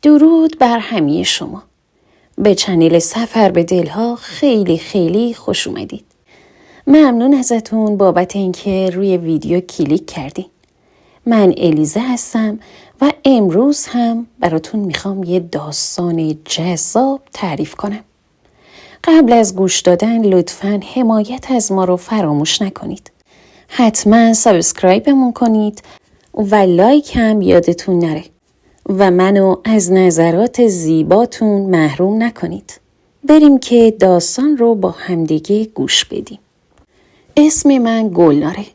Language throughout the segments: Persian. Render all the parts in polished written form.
درود بر همه شما. به چنل سفر به دلها خیلی خیلی خوش اومدید. ممنون ازتون بابت اینکه روی ویدیو کلیک کردین. من الیزا هستم و امروز هم براتون میخوام یه داستان جذاب تعریف کنم. قبل از گوش دادن لطفاً حمایت از ما رو فراموش نکنید. حتما سابسکرایبمون کنید و لایک هم یادتون نره. و منو از نظرات زیباتون محروم نکنید. بریم که داستان رو با همدیگه گوش بدیم. اسم من گلناره.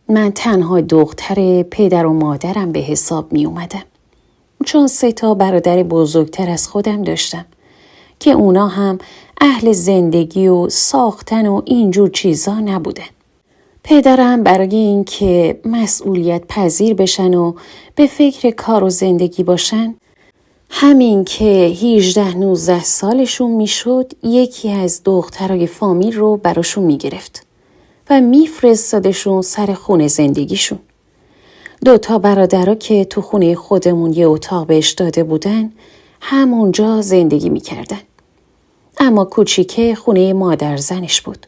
من تنها دختر پدر و مادرم به حساب می اومدم. چون 3 برادر بزرگتر از خودم داشتم که اونا هم اهل زندگی و ساختن و اینجور چیزا نبودن. پدرم برای اینکه مسئولیت پذیر بشن و به فکر کار و زندگی باشن، همین که 18-19 سالشون میشد یکی از دخترای فامیل رو براشون میگرفت و میفرستادشون سر خونه زندگیشون. 2 برادرها که تو خونه خودمون یه اتاق بهش داده بودن همونجا زندگی میکردن. اما کوچیکه خونه مادر زنش بود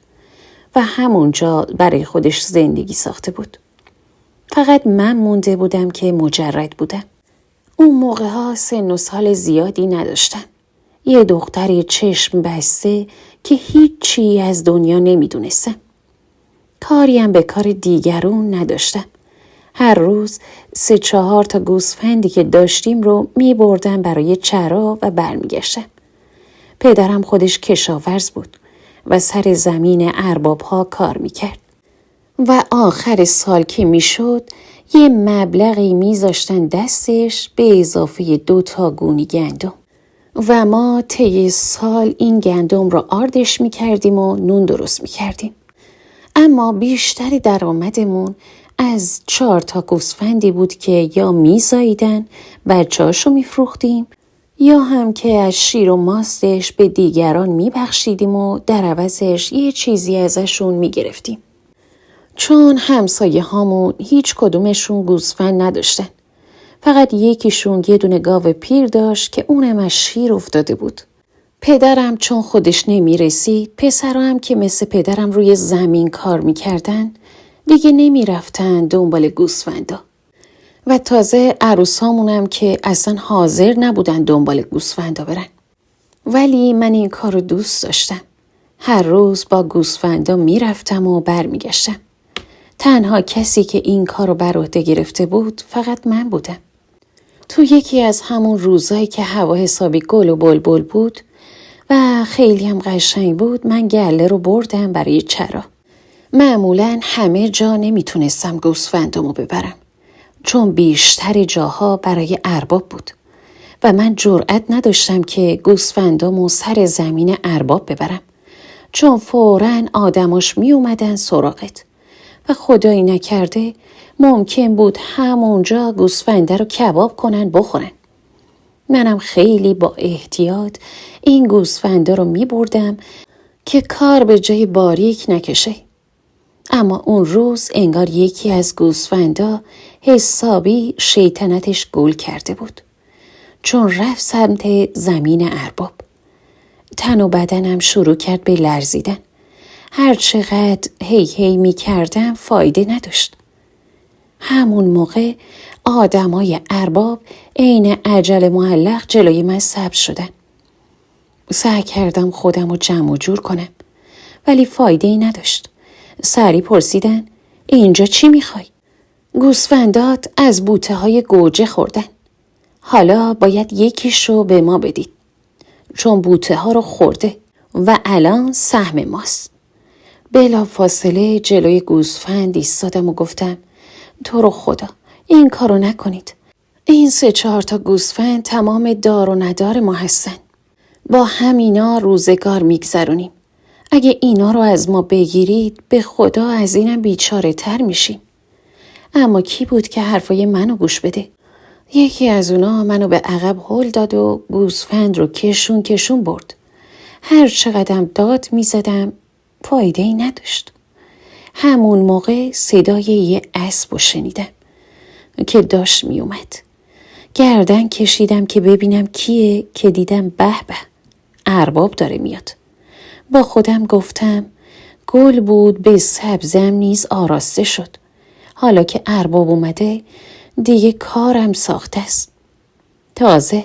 و همونجا برای خودش زندگی ساخته بود. فقط من مونده بودم که مجرد بودم. اون موقع ها سن و سال زیادی نداشتم. یه دختر چشم بسته که هیچی از دنیا نمیدونستم. کاری هم به کار دیگرون نداشتم. هر روز 3-4 تا گوسفندی که داشتیم رو میبردم برای چرا و برمیگشتم. پدرم خودش کشاورز بود و سر زمین ارباب‌ها کار میکرد و آخر سال که میشد یه مبلغی میذاشتن دستش به اضافه 2 گونی گندم و ما طی سال این گندم رو آردش میکردیم و نون درست میکردیم. اما بیشتر درآمدمون از 4 گوسفندی بود که یا میزاییدن بچه‌هاشو میفروختیم یا هم که از شیر و ماستش به دیگران میبخشیدیم و در عوضش یه چیزی ازشون میگرفتیم. چون همسایه هامون هیچ کدومشون گوسفند نداشتن. فقط یکیشون یه دونه گاو پیر داشت که اونم از شیر افتاده بود. پدرم چون خودش نمیرسید، پسرا هم که مثل پدرم روی زمین کار میکردن دیگه نمیرفتن دنبال گوسفندا. و تازه عروسامونم که اصلا حاضر نبودن دنبال گوسفندا برن. ولی من این کارو دوست داشتم. هر روز با گوسفندا میرفتم و برمیگشتم. تنها کسی که این کارو بر عهده گرفته بود فقط من بودم. تو یکی از همون روزایی که هوا حسابی گل و بلبل بود و خیلی هم قشنگ بود، من گله رو بردم برای چرا. معمولاً همه جا نمیتونستم گوسفندامو ببرم. چون بیشتر جاها برای ارباب بود و من جرئت نداشتم که گوسفندامو سر زمین ارباب ببرم، چون فوراً آدماش می اومدن سراغت و خدایی نکرده ممکن بود همونجا گوسفنده رو کباب کنن بخورن. منم خیلی با احتیاط این گوسفنده رو می بردم که کار به جای باریک نکشه. اما اون روز انگار یکی از گوسفندا حسابی شیطنتش گول کرده بود، چون رفت سمت زمین ارباب. تن و بدنم شروع کرد به لرزیدن. هر چقدر هی می کردم فایده نداشت. همون موقع آدمای ارباب عین عجل معلق جلوی من سبز شدن. سعی کردم خودم رو جمع و جور کنم ولی فایده نداشت. سری پرسیدن اینجا چی میخوای؟ گوسفندات از بوته های گوجه خوردن. حالا باید یکیشو به ما بدید، چون بوته ها رو خورده و الان سهم ماست. بلا فاصله جلوی گوسفند ایستادم و گفتم تو رو خدا این کارو نکنید. این 3-4 تا گوسفند تمام دار و ندار ما هستن. با همینا روزگار میگذرونیم. اگه اینا رو از ما بگیرید به خدا از اینم بیچاره تر میشیم. اما کی بود که حرفای منو گوش بده؟ یکی از اونا منو به عقب هل داد و گوسفند رو کشون برد. هر چقدرم داد میزدم فایده ای نداشت. همون موقع صدای یه اسب رو شنیدم که داشت میومد. گردن کشیدم که ببینم کیه که دیدم به به ارباب داره میاد. با خودم گفتم گل بود به سبزم نیز آراسته شد. حالا که ارباب اومده دیگه کارم ساخته است. تازه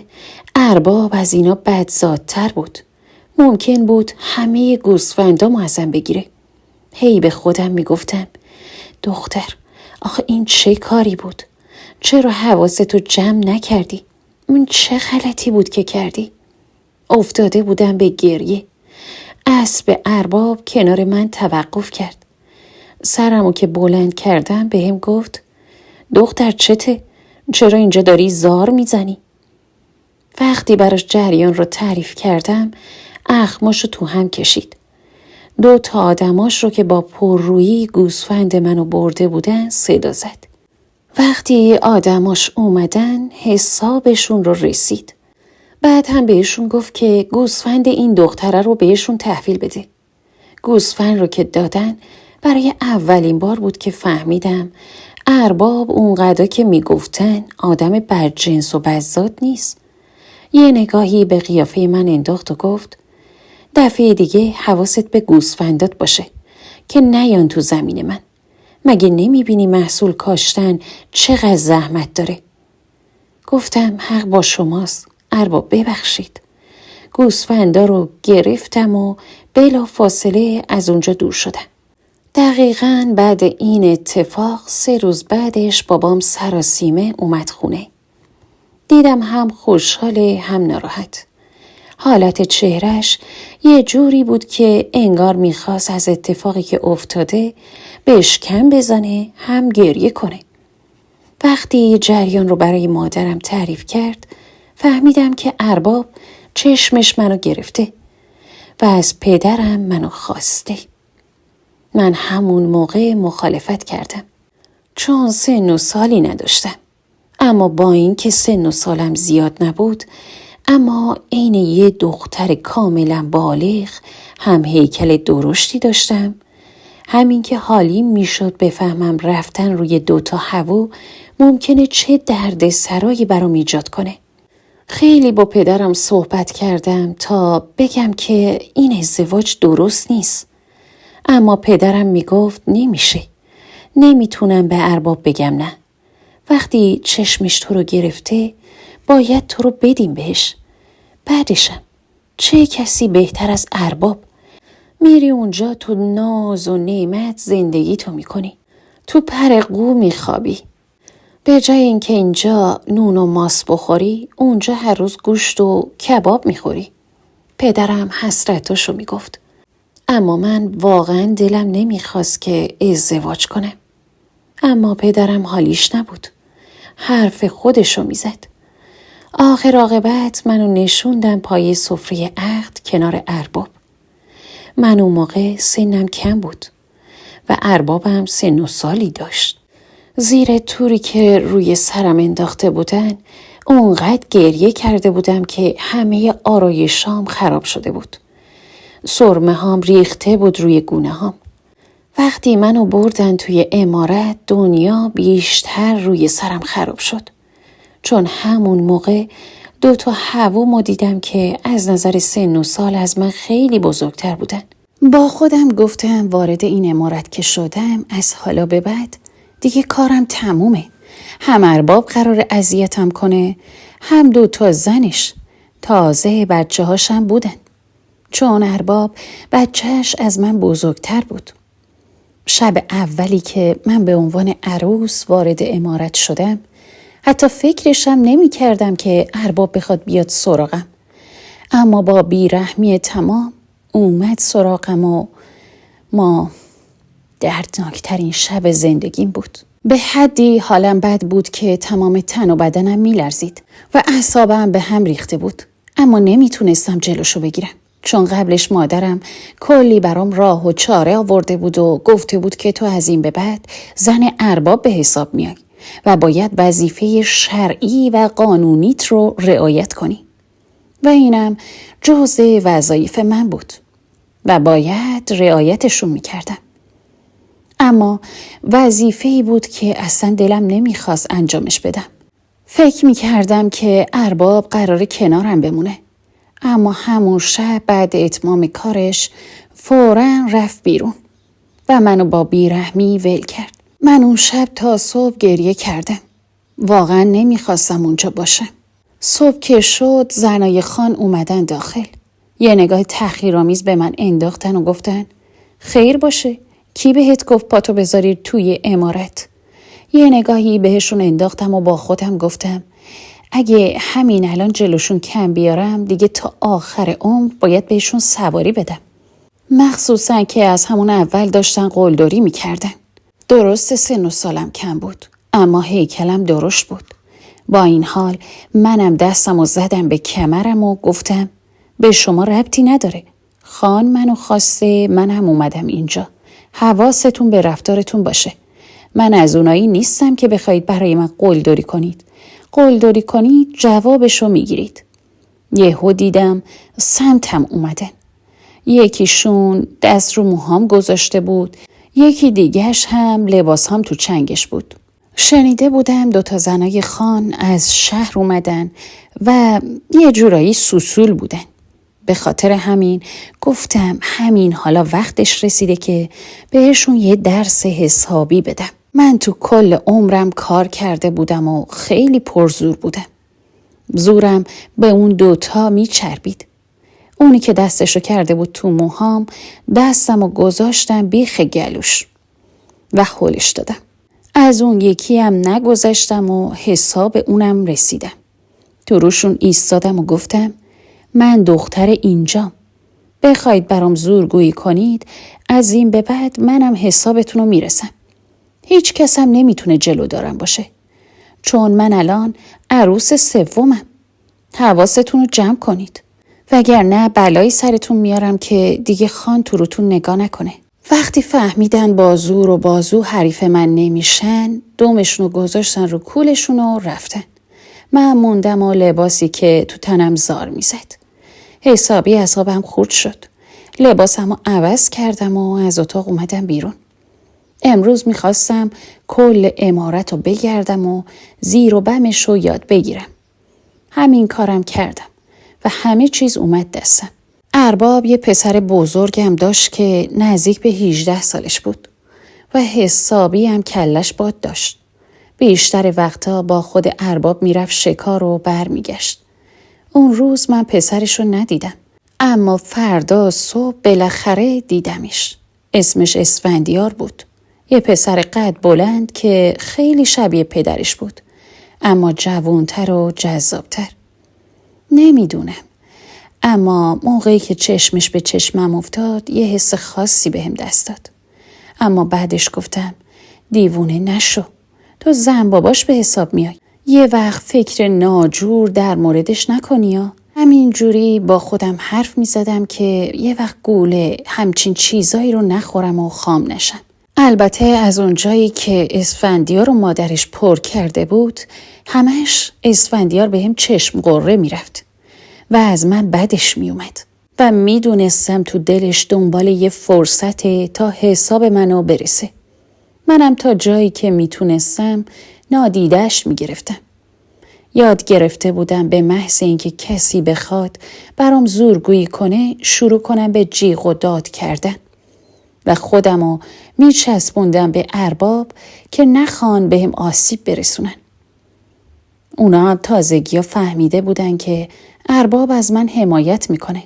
ارباب از اینا بدزادتر بود. ممکن بود همه گوسفندام ازم بگیره. هی به خودم میگفتم دختر آخه این چه کاری بود؟ چرا حواستو جمع نکردی؟ این چه غلطی بود که کردی؟ افتاده بودم به گریه. اسب ارباب کنار من توقف کرد. سرمو که بلند کردم بهم گفت دختر چته؟ چرا اینجا داری زار میزنی؟ وقتی براش جریان رو تعریف کردم اخماشو تو هم کشید. 2 آدماش رو که با پررویی گوسفند منو برده بودن صدا زد. وقتی آدماش اومدن حسابشون رو رسید. بعد هم بهشون گفت که گوسفند این دختره رو بهشون تحویل بده. گوسفند رو که دادن برای اولین بار بود که فهمیدم ارباب اونقدر که میگفتن آدم بدجنس و بدزاد نیست. یه نگاهی به قیافه من انداخت و گفت دفعه دیگه حواست به گوسفندات باشه که نیان تو زمین من. مگه نمیبینی محصول کاشتن چقدر زحمت داره؟ گفتم حق با شماست ارباب ببخشید. گوسفندا رو گرفتم و بلا فاصله از اونجا دور شدم. دقیقاً بعد این اتفاق 3 روز بعدش بابام سراسیمه اومد خونه. دیدم هم خوشحاله هم ناراحت. حالت چهرش یه جوری بود که انگار میخواست از اتفاقی که افتاده بهش کم بزنه هم گریه کنه. وقتی جریان رو برای مادرم تعریف کرد فهمیدم که ارباب چشمش منو گرفته و از پدرم منو خواسته. من همون موقع مخالفت کردم چون سن و سالی نداشتم. اما با این که سن و سالم زیاد نبود اما عین یه دختر کاملا بالغ هم هیکل درشتی داشتم. همین که حالیم میشد بفهمم رفتن روی 2 هوو ممکنه چه درد سرایی برام ایجاد کنه. خیلی با پدرم صحبت کردم تا بگم که این ازدواج درست نیست. اما پدرم میگفت نمیشه. نمیتونم به ارباب بگم نه. وقتی چشمش تو رو گرفته باید تو رو بدیم بهش. بعدشم چه کسی بهتر از ارباب؟ میری اونجا تو ناز و نعمت زندگی تو میکنی. تو پر قو میخوابی. به جای اینکه اینجا نون و ماست بخوری اونجا هر روز گوشت و کباب میخوری. پدرم حسرتاشو میگفت. اما من واقعا دلم نمیخواست که ازدواج کنم. اما پدرم حالیش نبود. حرف خودشو میزد. آخر عاقبت منو نشوندن پای سفره عقد کنار ارباب. من اون موقع سنم کم بود و اربابم سن و سالی داشت. زیر توری که روی سرم انداخته بودن اونقدر گریه کرده بودم که همه آرایشام خراب شده بود. سرمه هام ریخته بود روی گونه هام. وقتی منو بردن توی عمارت دنیا بیشتر روی سرم خراب شد. چون همون موقع 2 هوومو دیدم که از نظر سن و سال از من خیلی بزرگتر بودن. با خودم گفتم وارد این عمارت که شدم از حالا به بعد دیگه کارم تمومه. هم ارباب قرار اذیتم کنه هم 2 زنش. تازه بچه هاشم بودن. چون ارباب بچهش از من بزرگتر بود. شب اولی که من به عنوان عروس وارد عمارت شدم حتی فکرشم نمی کردم که ارباب بخواد بیاد سراغم. اما با بیرحمی تمام اومد سراغم و ما دردناکترین شب زندگیم بود. به حدی حالم بد بود که تمام تن و بدنم می لرزید و اعصابم به هم ریخته بود. اما نمیتونستم جلوشو بگیرم. چون قبلش مادرم کلی برام راه و چاره آورده بود و گفته بود که تو از این به بعد زن ارباب به حساب میای و باید وظیفه شرعی و قانونیت رو رعایت کنی. و اینم جزء وظایف من بود و باید رعایتشون میکردم. اما وظیفه‌ای بود که اصلا دلم نمیخواست انجامش بدم. فکر می‌کردم که ارباب قراره کنارم بمونه. اما همون شب بعد اتمام کارش فوراً رفت بیرون و منو با بیرحمی ول کرد. من اون شب تا صبح گریه کردم. واقعاً نمیخواستم اونجا باشم. صبح که شد زنای خان اومدن داخل. یه نگاه تحقیرآمیز به من انداختن و گفتن خیر باشه، کی بهت گفت پاتو بذاری توی عمارت؟ یه نگاهی بهشون انداختم و با خودم گفتم اگه همین الان جلوشون کم بیارم دیگه تا آخر عمر باید بهشون سواری بدم. مخصوصا که از همون اول داشتن قلدری میکردن. درست سن و سالم کم بود اما هیکلم درشت بود. با این حال منم دستم و زدم به کمرم و گفتم به شما ربطی نداره. خان منو خواسته، من هم اومدم اینجا. حواستون به رفتارتون باشه. من از اونایی نیستم که بخواید برای من قلدری کنید. قلدری کنید جوابشو میگیرید. یهو دیدم سمتم اومدن. یکیشون دست رو موهام گذاشته بود، یکی دیگهش هم لباسام تو چنگش بود. شنیده بودم 2 زنای خان از شهر اومدن و یه جورایی سوسول بودن. به خاطر همین گفتم همین حالا وقتش رسیده که بهشون یه درس حسابی بدم. من تو کل عمرم کار کرده بودم و خیلی پرزور بودم. زورم به اون 2 میچربید. اونی که دستشو کرده بود تو موهام دستم و گذاشتم بیخ گلوش و هولش دادم. از اون یکی هم نگذاشتم و حساب اونم رسیدم. تو روشون ایستادم و گفتم من دختر اینجام. بخواید برام زورگویی کنید از این به بعد منم حسابتون رو میرسم. هیچ کس هم نمیتونه جلو دارم باشه. چون من الان عروس سومم. حواستون رو جمع کنید. وگرنه بلایی سرتون میارم که دیگه خان تو روتون نگاه نکنه. وقتی فهمیدن با زور و بازو حریف من نمیشن دومشون رو گذاشتن رو کولشون و رفتن. من موندم و لباسی که تو تنم زار میزد. حسابی اعصابم خورد شد. لباسم رو عوض کردم و از اتاق اومدم بیرون. امروز میخواستم کل عمارت رو بگردم و زیر و بمش رو یاد بگیرم. همین کارم کردم و همه چیز اومد دستم. ارباب یه پسر بزرگم داشت که نزدیک به 18 سالش بود و حسابی هم کلش باد داشت. بیشتر وقتا با خود ارباب میرفت شکار و برمیگشت. اون روز من پسرش رو ندیدم اما فردا صبح بالاخره دیدمش. اسمش اسفندیار بود. یه پسر قد بلند که خیلی شبیه پدرش بود اما جوانتر و جذابتر. نمیدونم اما موقعی که چشمش به چشمم افتاد یه حس خاصی بهم دست داد. اما بعدش گفتم دیوونه نشو، تو زن باباش به حساب میای. یه وقت فکر ناجور در موردش نکنی یا. همین جوری با خودم حرف میزدم که یه وقت گوله همچین چیزایی رو نخورم و خام نشم. البته از اونجایی که اسفندیار و مادرش پر کرده بود همش اسفندیار بهم چشم قره میرفت و از من بدش میومد و میدونستم تو دلش دنبال یه فرصته تا حساب منو برسه. منم تا جایی که میتونستم نادیده‌اش میگرفتم. یاد گرفته بودم به محض اینکه کسی بخواد برام زورگویی کنه شروع کنم به جیغ و داد کردن و خودمو میچسبوندم به ارباب که نخوان بهم آسیب برسونن. اونا تازگی فهمیده بودن که ارباب از من حمایت میکنه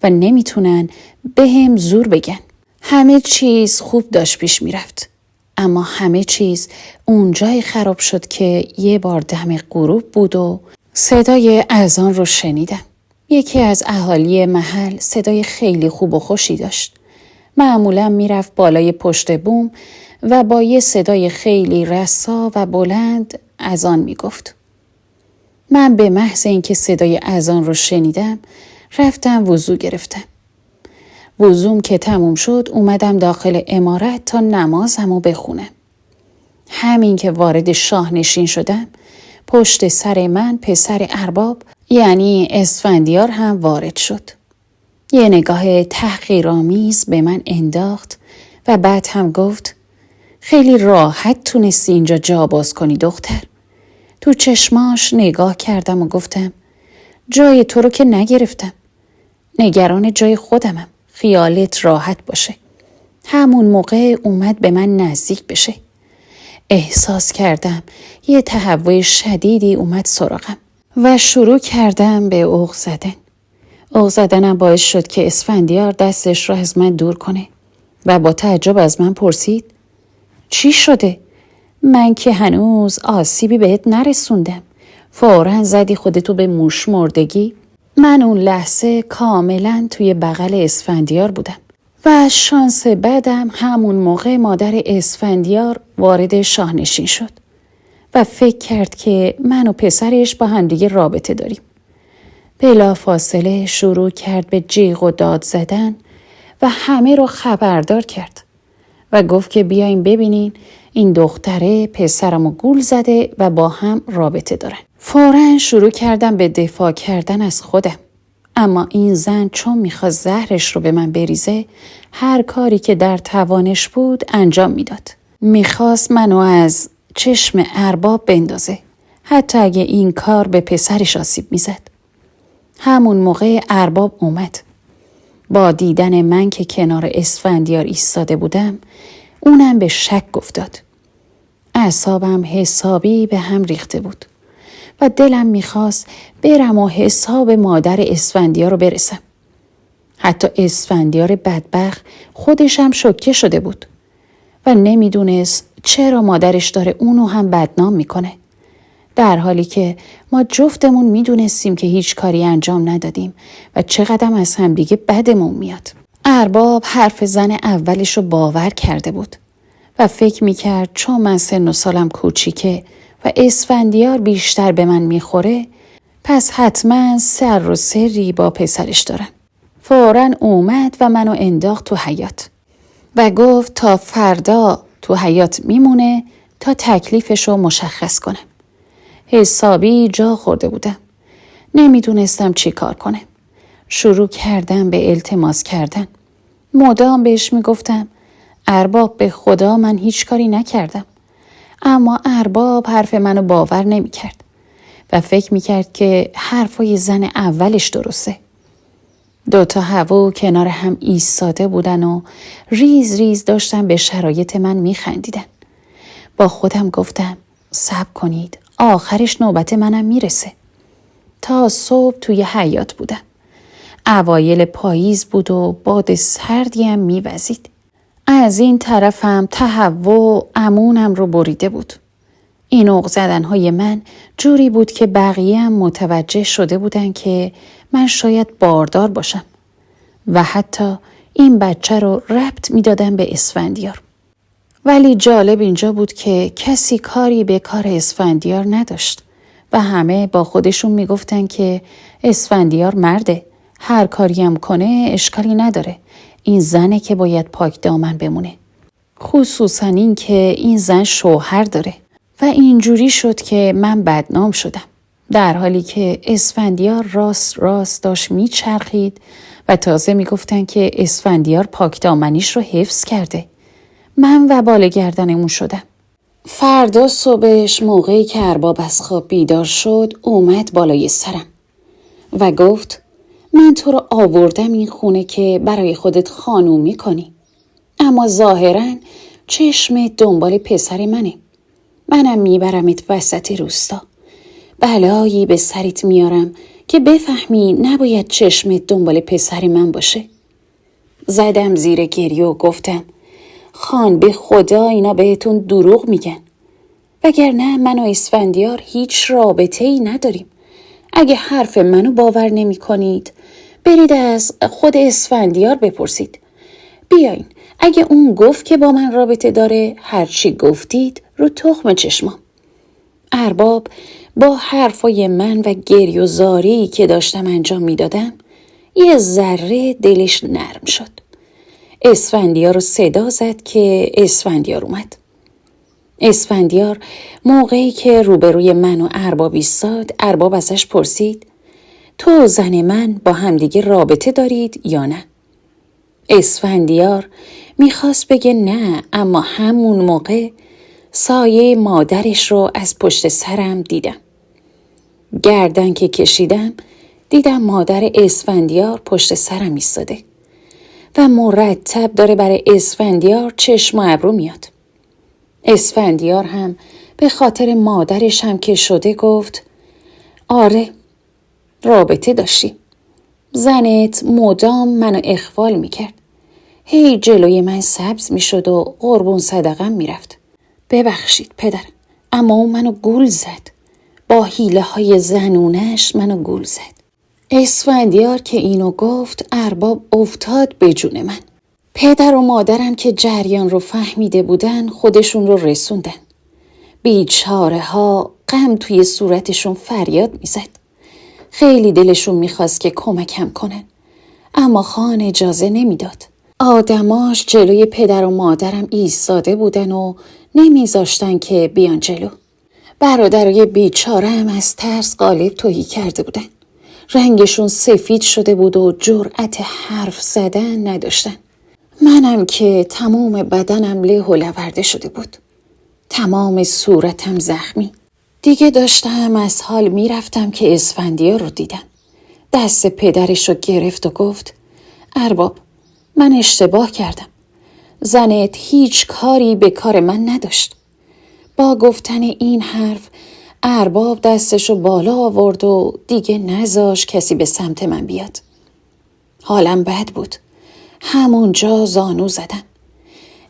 و نمیتونن بهم زور بگن. همه چیز خوب داشت پیش میرفت اما همه چیز اونجای خراب شد که یه بار دم غروب بود و صدای اذان رو شنیدم. یکی از اهالی محل صدای خیلی خوب و خوشی داشت. معمولا میرفت بالای پشت بوم و با یه صدای خیلی رسا و بلند اذان میگفت. من به محض اینکه صدای اذان رو شنیدم رفتم وضو گرفتم. وضوم که تموم شد اومدم داخل عمارت تا نمازمو بخونم. همین که وارد شاهنشین شدم پشت سر من پسر ارباب یعنی اسفندیار هم وارد شد. یه نگاه تحقیرآمیز به من انداخت و بعد هم گفت خیلی راحت تونستی اینجا جا باز کنی دختر. تو چشماش نگاه کردم و گفتم جای تو رو که نگرفتم. نگران جای خودمم. خیالت راحت باشه. همون موقع اومد به من نزدیک بشه. احساس کردم یه تهوع شدیدی اومد سراغم و شروع کردم به عوق زدن. عوق زدنم باعث شد که اسفندیار دستش را از من دور کنه و با تعجب از من پرسید چی شده؟ من که هنوز آسیبی بهت نرسوندم. فوراً زدی خودتو به موش مردگی. من اون لحظه کاملاً توی بغل اسفندیار بودم و شانس بعدم همون موقع مادر اسفندیار وارد شاهنشین شد و فکر کرد که من و پسرش با همدیگه رابطه داریم. بلا فاصله شروع کرد به جیغ و داد زدن و همه رو خبردار کرد و گفت که بیاین ببینین این دختره پسرمو گول زده و با هم رابطه دارن. فوراً شروع کردم به دفاع کردن از خودم. اما این زن چون میخواست زهرش رو به من بریزه هر کاری که در توانش بود انجام میداد. میخواست منو از چشم ارباب بندازه. حتی اگه این کار به پسرش آسیب میزد. همون موقع ارباب اومد. با دیدن من که کنار اسفندیار ایستاده بودم اونم به شک افتاد. اعصابم حسابی به هم ریخته بود و دلم میخواست برم و حساب مادر اسفندیار رو برسم. حتی اسفندیار بدبخت خودشم شوکه شده بود و نمیدونست چرا مادرش داره اونو هم بدنام میکنه، در حالی که ما جفتمون میدونستیم که هیچ کاری انجام ندادیم و چقدر از همدیگه بدمون میاد. ارباب حرف زن اولش رو باور کرده بود و فکر میکرد چون من سن و سالم کوچیکه و اسفندیار بیشتر به من میخوره پس حتما سر و سری با پسرش دارن. فوراً اومد و منو انداخت تو حیاط و گفت تا فردا تو حیاط میمونه تا تکلیفشو مشخص کنم. حسابی جا خورده بودم. نمیدونستم چی کار کنم. شروع کردم به التماس کردن. مدام بهش میگفتم ارباب به خدا من هیچ کاری نکردم. اما ارباب حرف منو باور نمیکرد و فکر میکرد که حرفای زن اولش درسته. دوتا هوو کنار هم ایستاده بودن و ریز ریز داشتن به شرایط من میخندیدن. با خودم گفتم صبر کنید، آخرش نوبت منم میرسه. تا صبح توی حیاط بودم. اوایل پاییز بود و باد سردی هم میوزید. از این طرفم تهوع عمونم رو بریده بود. این عوق زدنهای من جوری بود که بقیه هم متوجه شده بودن که من شاید باردار باشم و حتی این بچه رو ربط میدادم به اسفندیار. ولی جالب اینجا بود که کسی کاری به کار اسفندیار نداشت و همه با خودشون میگفتن که اسفندیار مرده، هر کاری هم کنه اشکالی نداره، این زنه که باید پاک دامن بمونه. خصوصا این که این زن شوهر داره. و اینجوری شد که من بدنام شدم، در حالی که اسفندیار راست داشت میچرخید و تازه میگفتن که اسفندیار پاک دامنیش رو حفظ کرده. من وبال گردن اون شدم. فردا صبحش موقعی که ارباب از خواب بیدار شد اومد بالای سرم و گفت من تو رو آوردم این خونه که برای خودت خانومی کنی، اما ظاهراً چشم دنبال پسر منه. منم میبرمت وسط روستا، بلایی به سرت میارم که بفهمی نباید چشم دنبال پسر من باشه. زدم زیر گریه و گفتم خان به خدا اینا بهتون دروغ میگن، وگرنه من و اسفندیار هیچ رابطه‌ای نداریم. اگه حرف منو باور نمی کنید برید از خود اسفندیار بپرسید. بیاین، اگه اون گفت که با من رابطه داره هرچی گفتید رو تخم چشمام. ارباب با حرفای من و گریه و زاری که داشتم انجام میدادم یه ذره دلش نرم شد. اسفندیار رو صدا زد که اسفندیار اومد. اسفندیار موقعی که روبروی من و ارباب ایستاد، ارباب ازش پرسید تو و زن من با همدیگه رابطه دارید یا نه؟ اسفندیار میخواست بگه نه، اما همون موقع سایه مادرش رو از پشت سرم دیدم. گردن که کشیدم دیدم مادر اسفندیار پشت سرم ایستاده و مرتب داره برای اسفندیار چشم و ابرو میاد. اسفندیار هم به خاطر مادرش هم که شده گفت آره رابطه داشتیم. زنت مدام منو اخوال میکرد. هی جلوی من سبز میشد و قربون صدقم میرفت. ببخشید پدر، اما اون منو گول زد. با حیله های زنونش منو گول زد. اسفندیار که اینو گفت ارباب افتاد به جون من. پدر و مادرم که جریان رو فهمیده بودن خودشون رو رسوندن. بیچاره ها غم توی صورتشون فریاد میزد. خیلی دلشون میخواست که کمکم کنن، اما خان اجازه نمیداد. آدماش جلوی پدر و مادرم ایستاده بودن و نمیذاشتن که بیان جلو. برادرای بیچاره هم از ترس قالب تهی کرده بودن. رنگشون سفید شده بود و جرأت حرف زدن نداشتن. منم که تمام بدنم له و لورده شده بود. تمام صورتم زخمی. دیگه داشتم از حال میرفتم که اسفندیار رو دیدم. دست پدرش رو گرفت و گفت ارباب من اشتباه کردم. زنت هیچ کاری به کار من نداشت. با گفتن این حرف ارباب دستشو بالا آورد و دیگه نذاش کسی به سمت من بیاد. حالم بد بود. همونجا زانو زدم.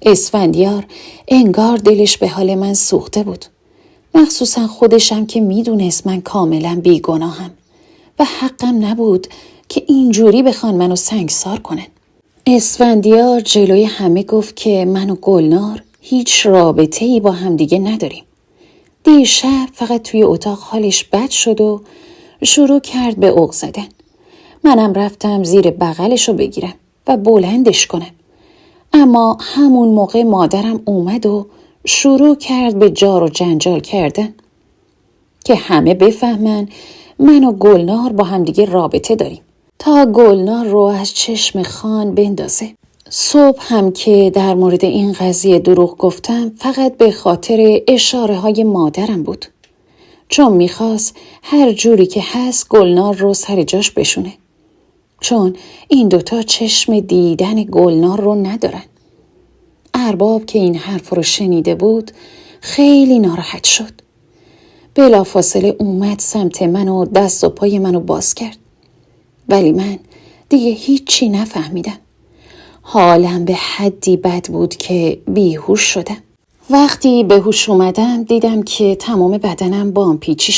اسفندیار انگار دلش به حال من سوخته بود. مخصوصا خودشم که میدونست من کاملا بیگناهم و حقم نبود که اینجوری بخوان منو سنگسار کنن. اسفندیار جلوی همه گفت که من و گلنار هیچ رابطه‌ای با هم دیگه نداریم. دیشب فقط توی اتاق حالش بد شد و شروع کرد به عق زدن. منم رفتم زیر بغلشو بگیرم و بلندش کنم. اما همون موقع مادرم اومد و شروع کرد به جار و جنجال کردن که همه بفهمن من و گلنار با همدیگه رابطه داریم تا گلنار رو از چشم خان بندازه. صبح هم که در مورد این قضیه دروغ گفتم فقط به خاطر اشاره های مادرم بود، چون میخواست هر جوری که هست گلنار رو سر جاش بشونه، چون این دوتا چشم دیدن گلنار رو ندارن. ارباب که این حرف رو شنیده بود خیلی ناراحت شد. بلافاصله اومد سمت من و دست و پای منو باز کرد، ولی من دیگه هیچی نفهمیدم. حالم به حدی بد بود که بیهوش شدم. وقتی به هوش اومدم دیدم که تمام بدنم بام پیچی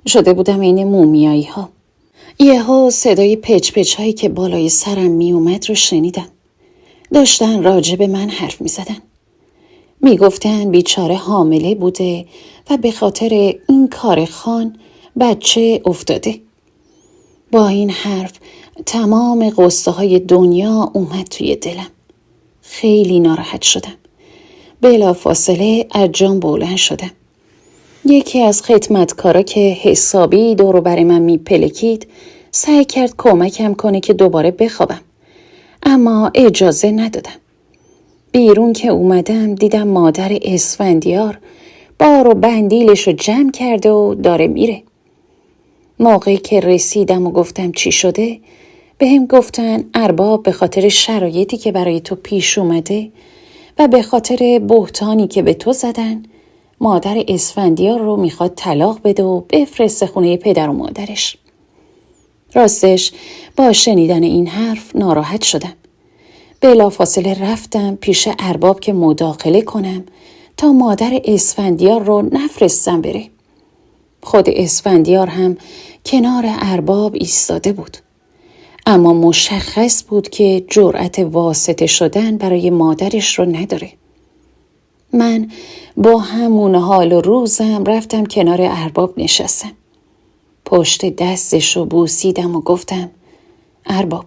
شده بودم این مومیایی ها. یهو صدای پچ پچ هایی که بالای سرم می اومد رو شنیدم. داشتن راجع به من حرف می زدن. می گفتن بیچاره حامله بوده و به خاطر این کار خان بچه افتاده. با این حرف تمام قصه های دنیا اومد توی دلم. خیلی ناراحت شدم. بلافاصله از جام بلند شدم. یکی از خدمتکارا که حسابی دورو بر من میپلکید سعی کرد کمکم کنه که دوباره بخوابم، اما اجازه ندادم. بیرون که اومدم دیدم مادر اسفندیار بار و بندیلش رو جمع کرده و داره میره. موقعی که رسیدم و گفتم چی شده بهم گفتن ارباب به خاطر شرایطی که برای تو پیش اومده و به خاطر بهتانی که به تو زدن مادر اسفندیار رو میخواد طلاق بده و بفرسته خونه پدر و مادرش. راستش با شنیدن این حرف ناراحت شدم. بلافاصله رفتم پیش ارباب که مداخله کنم تا مادر اسفندیار رو نفرستم بره. خود اسفندیار هم کنار ارباب ایستاده بود، اما مشخص بود که جرأت واسطه شدن برای مادرش رو نداره. من با همون حال و روزم رفتم کنار ارباب نشستم. پشت دستش رو بوسیدم و گفتم ارباب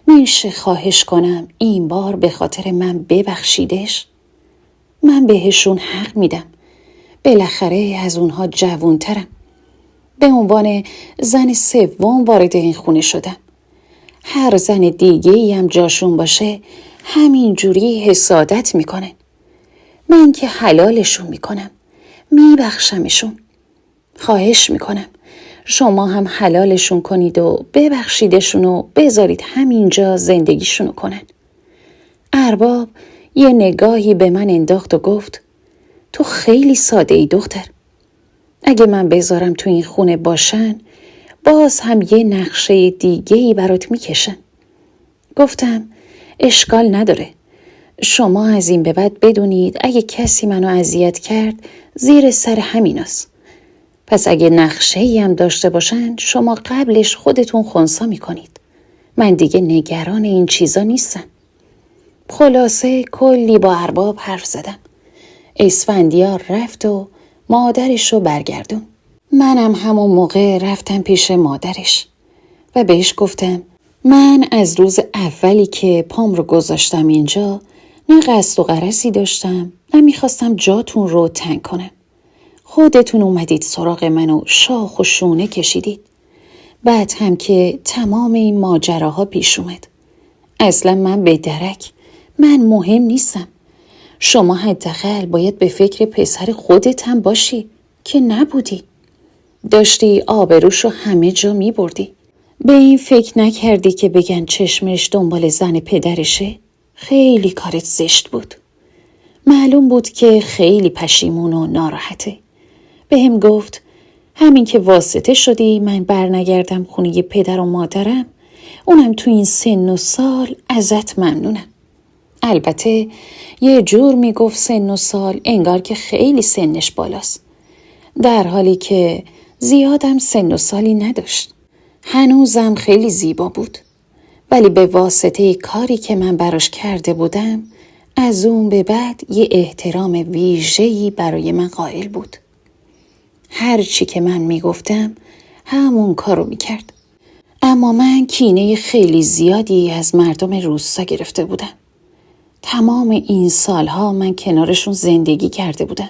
میشه خواهش کنم این بار به خاطر من ببخشیدش؟ من بهشون حق میدم. بالاخره از اونها جوانترم. به عنوان زن سوم وارد این خونه شدم. هر زن دیگه‌ای هم جاشون باشه همین جوری حسادت میکنن. من که حلالشون میکنم، میبخشمشون. خواهش میکنم شما هم حلالشون کنید و ببخشیدشون و بذارید همینجا زندگیشونو کنن. ارباب یه نگاهی به من انداخت و گفت تو خیلی ساده ای دختر. اگه من بذارم تو این خونه باشن باز هم یه نقشه دیگه‌ای برات میکشن. گفتم اشکال نداره. شما از این به بعد بدونید اگه کسی منو اذیت کرد زیر سر همیناست. پس اگه نقشه‌ای هم داشته باشن شما قبلش خودتون خنثی میکنید. من دیگه نگران این چیزا نیستم. خلاصه کلی با ارباب حرف زدم. اسفندیار رفت و مادرش رو برگردون. منم همون موقع رفتم پیش مادرش و بهش گفتم من از روز اولی که پام رو گذاشتم اینجا نه قصد و غرضی داشتم نه میخواستم جاتون رو تنگ کنم. خودتون اومدید سراغ من و شاخ و شونه کشیدید. بعد هم که تمام این ماجراها پیش اومد. اصلا من به درک، من مهم نیستم. شما حداقل باید به فکر پسر خودت هم باشی که نبودی. داشتی آبروشو همه جا می بردی. به این فکر نکردی که بگن چشمش دنبال زن پدرشه؟ خیلی کارت زشت بود. معلوم بود که خیلی پشیمون و ناراحته. به هم گفت همین که واسطه شدی من برنگردم خونه پدر و مادرم، اونم تو این سن و سال ازت ممنونم. البته یه جور میگفت سن و سال انگار که خیلی سنش بالاست، در حالی که زیادم سن و سالی نداشت. هنوزم خیلی زیبا بود، ولی به واسطه کاری که من براش کرده بودم از اون به بعد یه احترام ویژه‌ای برای من قائل بود. هر چی که من میگفتم همون کارو میکرد. اما من کینه خیلی زیادی از مردم روستا گرفته بودم. تمام این سالها من کنارشون زندگی کرده بودم.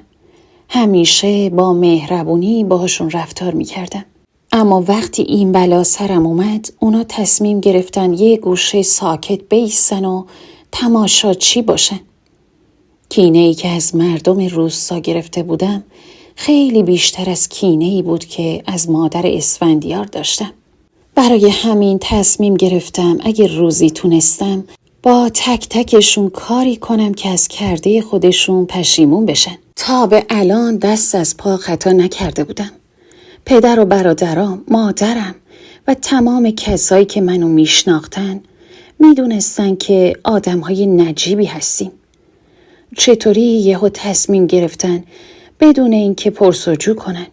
همیشه با مهربونی باهاشون رفتار میکردم. اما وقتی این بلا سرم اومد اونا تصمیم گرفتن یه گوشه ساکت بیستن و تماشاچی باشن. کینه‌ای که از مردم روستا گرفته بودم خیلی بیشتر از کینه‌ای بود که از مادر اسفندیار داشتم. برای همین تصمیم گرفتم اگه روزی تونستم با تک تکشون کاری کنم که از کرده خودشون پشیمون بشن. تا به الان دست از پا خطا نکرده بودم. پدر و برادرام، مادرم و تمام کسایی که منو میشناختن میدونستن که آدمهای نجیبی هستیم. چطوری یهو تصمیم گرفتن بدون اینکه پرسجو کنن،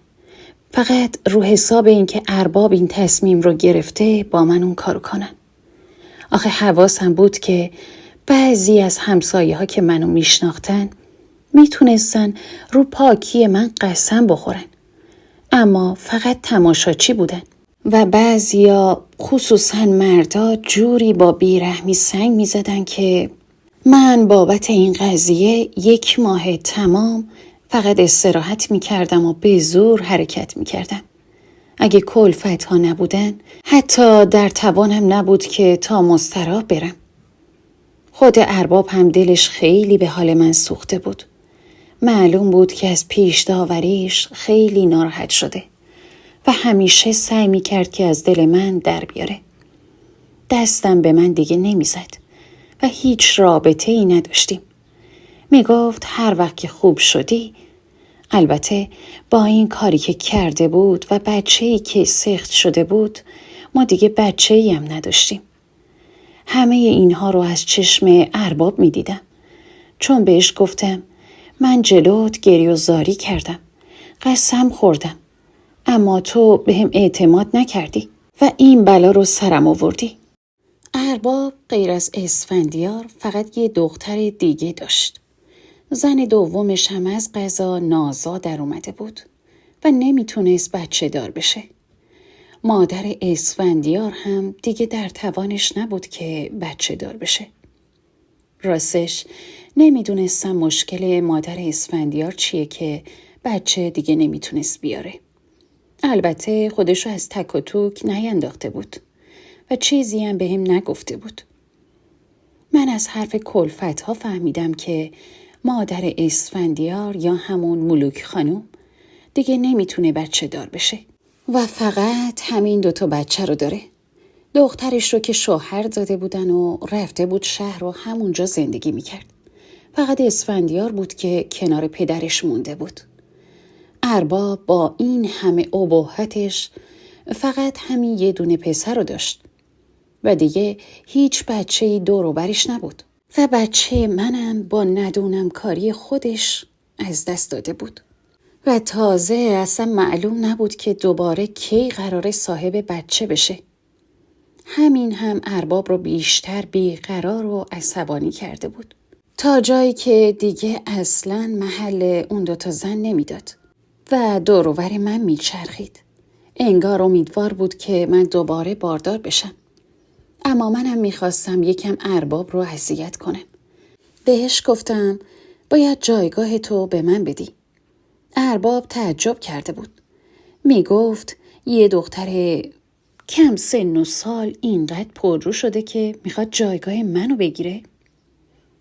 فقط رو حساب اینکه ارباب این تصمیم رو گرفته با من اون کارو کنن. آخه حواسم بود که بعضی از همسایه ها که منو میشناختن میتونستن رو پاکی من قسم بخورن، اما فقط تماشاچی بودن و بعضیا خصوصا مردا جوری با بیرحمی سنگ میزدن که من بابت این قضیه 1 ماه تمام فقط استراحت میکردم و به زور حرکت میکردم. اگه کلفت ها نبودن حتی در توانم نبود که تا مستراح برم. خود ارباب هم دلش خیلی به حال من سوخته بود. معلوم بود که از پیش داوریش خیلی ناراحت شده و همیشه سعی میکرد که از دل من در بیاره. دستم به من دیگه نمیزد و هیچ رابطه ای نداشتیم. میگفت هر وقت که خوب شدی، البته با این کاری که کرده بود و بچه‌ای که سخت شده بود ما دیگه بچه‌ای هم نداشتیم. همه اینها رو از چشم ارباب میدیدم، چون بهش گفتم من جلوت گریه و زاری کردم، قسم خوردم، اما تو بهم اعتماد نکردی و این بلا رو سرم آوردی. ارباب غیر از اسفندیار فقط یه دختر دیگه داشت. زن دومش هم از قضا نازا در اومده بود و نمیتونست بچه دار بشه. مادر اسفندیار هم دیگه در توانش نبود که بچه دار بشه. راستش نمیدونستم مشکل مادر اسفندیار چیه که بچه دیگه نمیتونست بیاره. البته خودشو از تک و توک نینداخته بود و چیزی هم بهم نگفته بود. من از حرف کلفت ها فهمیدم که مادر اسفندیار یا همون ملوک خانم دیگه نمیتونه بچه دار بشه و فقط همین 2 بچه رو داره. دخترش رو که شوهر داده بودن و رفته بود شهر و همونجا زندگی میکرد. فقط اسفندیار بود که کنار پدرش مونده بود. ارباب با این همه ابهتش فقط همین یه دونه پسر رو داشت و دیگه هیچ بچه‌ای دور و برش نبود و بچه منم با ندونم کاری خودش از دست داده بود و تازه اصلا معلوم نبود که دوباره کی قراره صاحب بچه بشه. همین هم ارباب رو بیشتر بیقرار و عصبانی کرده بود تا جایی که دیگه اصلا محل اون 2 زن نمیداد و دور و بر من میچرخید. انگار امیدوار بود که من دوباره باردار بشم. اما منم میخواستم یکم ارباب رو اذیت کنم. بهش گفتم باید جایگاه تو به من بدی. ارباب تعجب کرده بود. میگفت یه دختر کم سن و سال اینقدر پررو شده که میخواد جایگاه منو بگیره؟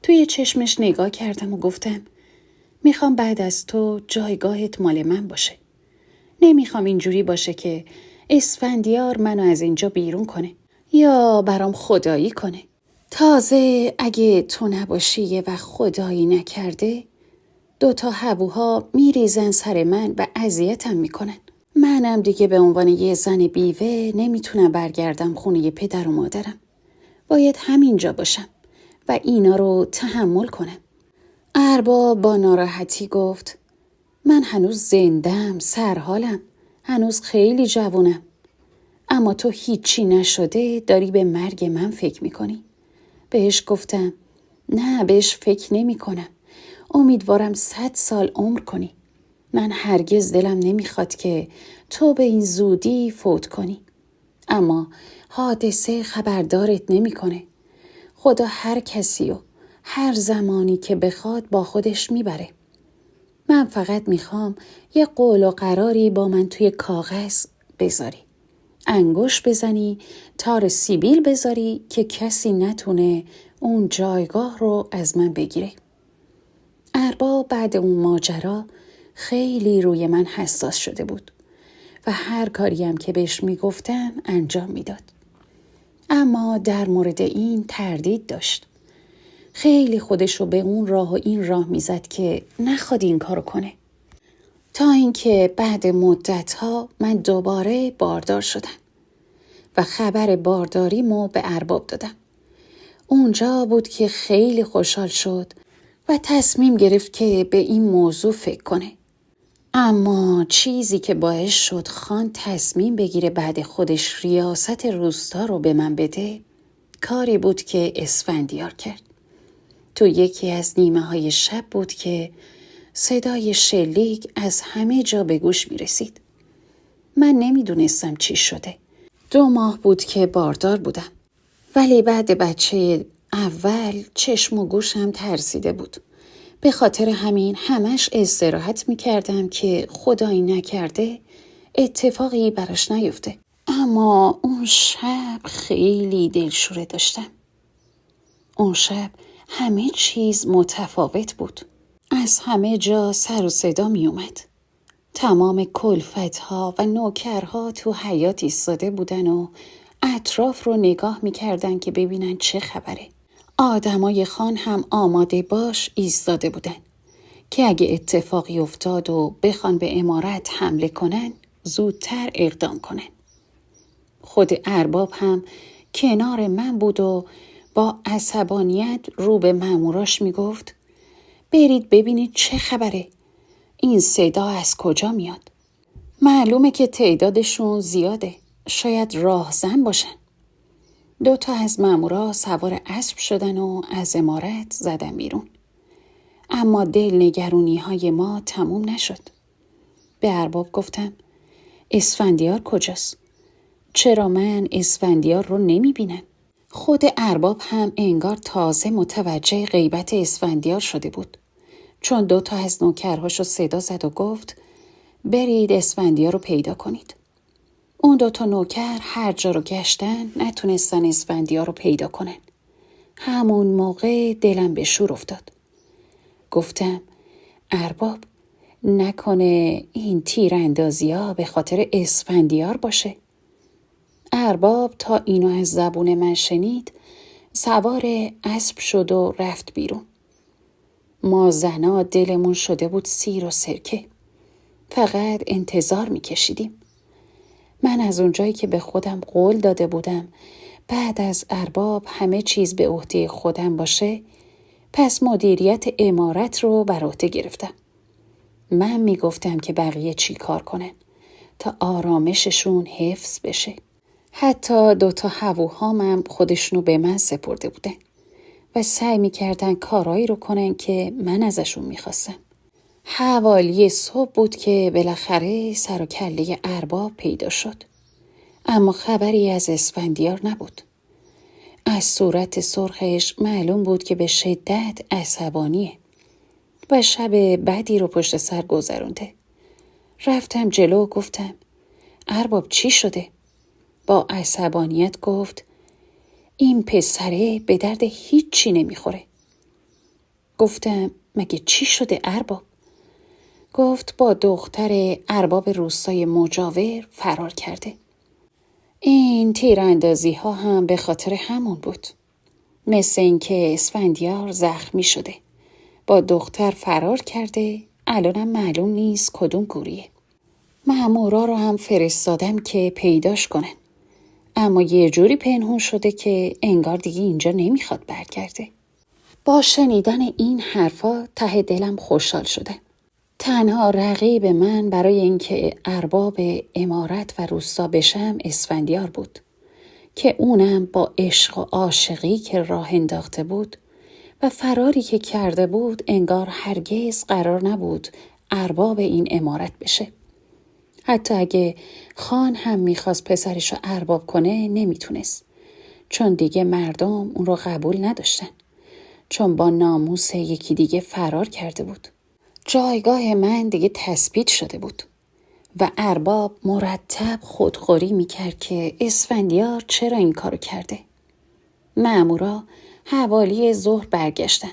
توی چشمش نگاه کردم و گفتم میخوام بعد از تو جایگاهت مال من باشه. نمیخوام اینجوری باشه که اسفندیار منو از اینجا بیرون کنه یا برام خدایی کنه. تازه اگه تو نباشی و خدایی نکرده 2 هووها میریزن سر من و اذیتم میکنن. منم دیگه به عنوان یه زن بیوه نمیتونم برگردم خونه پدر و مادرم. باید همینجا باشم و اینا رو تحمل کنم. ارباب با ناراحتی گفت من هنوز زندم، سرحالم، هنوز خیلی جوونم. اما تو هیچی نشده داری به مرگ من فکر میکنی. بهش گفتم نه، بهش فکر نمی کنم. امیدوارم 100 سال عمر کنی. من هرگز دلم نمیخواد که تو به این زودی فوت کنی. اما حادثه خبردارت نمیکنه. خدا هر کسی و هر زمانی که بخواد با خودش میبره. من فقط میخوام یه قول و قراری با من توی کاغذ بذاری. انگوش بزنی، تار سیبیل بذاری که کسی نتونه اون جایگاه رو از من بگیره. ارباب بعد اون ماجرا خیلی روی من حساس شده بود و هر کاریم که بهش میگفتم انجام میداد. اما در مورد این تردید داشت. خیلی خودشو به اون راه و این راه میزد که نخواد این کارو کنه. تا اینکه بعد مدت‌ها من دوباره باردار شدم و خبر بارداریمو به ارباب دادم. اونجا بود که خیلی خوشحال شد و تصمیم گرفت که به این موضوع فکر کنه. اما چیزی که باعث شد خان تصمیم بگیره بعد خودش ریاست روستا رو به من بده، کاری بود که اسفندیار کرد. تو یکی از نیمه‌های شب بود که صدای شلیک از همه جا به گوش می رسید. من نمیدونستم چی شده. 2 ماه بود که باردار بودم. ولی بعد بچه اول چشم و گوشم ترسیده بود. به خاطر همین همش استراحت می کردم که خدایی نکرده اتفاقی براش نیفته. اما اون شب خیلی دلشوره داشتم. اون شب همه چیز متفاوت بود. از همه جا سر و صدا می اومد. تمام کلفت‌ها و نوکرها تو حیاط ایستاده بودن و اطراف رو نگاه می کردن که ببینن چه خبره. آدمای خان هم آماده باش ایستاده بودن که اگه اتفاقی افتاد و بخوان به عمارت حمله کنن زودتر اقدام کنن. خود ارباب هم کنار من بود و با عصبانیت رو به ماموراش می گفت برید ببینید چه خبره. این صدا از کجا میاد؟ معلومه که تعدادشون زیاده. شاید راهزن باشن. 2 از مامورا سوار اسب شدن و از عمارت زدن بیرون. اما دلنگرونی های ما تموم نشد. به ارباب گفتم اسفندیار کجاست؟ چرا من اسفندیار رو نمی بینم؟ خود ارباب هم انگار تازه متوجه غیبت اسفندیار شده بود. چون 2 از نوکرهاشو صدا زد و گفت برید اسفندیار رو پیدا کنید. اون 2 نوکر هر جا رو گشتن نتونستن اسفندیار رو پیدا کنن. همون موقع دلم به شور افتاد. گفتم ارباب نکنه این تیراندازی ها به خاطر اسفندیار باشه. ارباب تا اینو از زبون من شنید سوار اسب شد و رفت بیرون. ما زنا دلمون شده بود سیر و سرکه. فقط انتظار میکشیدیم. من از اونجایی که به خودم قول داده بودم بعد از ارباب همه چیز به عهده خودم باشه، پس مدیریت عمارت رو بر عهده گرفتم. من میگفتم که بقیه چی کار کنن تا آرامششون حفظ بشه. حتی 2 هووهامم خودشونو به من سپرده بودن و سعی میکردن کارایی رو کنن که من ازشون میخواستم. حوالی صبح بود که بالاخره سر و کله ارباب پیدا شد. اما خبری از اسفندیار نبود. از صورت سرخش معلوم بود که به شدت عصبانیه و شب بدی رو پشت سر گذرونده. رفتم جلو و گفتم ارباب چی شده؟ با عصبانیت گفت این پسره به درد هیچی نمیخوره. گفتم مگه چی شده ارباب؟ گفت با دختر ارباب روستای مجاور فرار کرده. این تیراندازی ها هم به خاطر همون بود. مثل این که اسفندیار زخمی شده. با دختر فرار کرده، الانم معلوم نیست کدوم گوریه. مامورا رو هم فرستادم که پیداش کنن. اما یه جوری پنهون شده که انگار دیگه اینجا نمیخواد برگرده. با شنیدن این حرفا ته دلم خوشحال شده. تنها رقیب من برای اینکه ارباب عمارت و روستا بشم اسفندیار بود که اونم با عشق و عاشقی که راه انداخته بود و فراری که کرده بود انگار هرگز قرار نبود ارباب این عمارت بشه. حتی اگه خان هم میخواست پسرشو ارباب کنه نمیتونست، چون دیگه مردم اون رو قبول نداشتن، چون با ناموس یکی دیگه فرار کرده بود. جایگاه من دیگه تثبیت شده بود و ارباب مرتب خودخوری میکرد که اسفندیار چرا این کارو کرده. مامورا حوالی ظهر برگشتن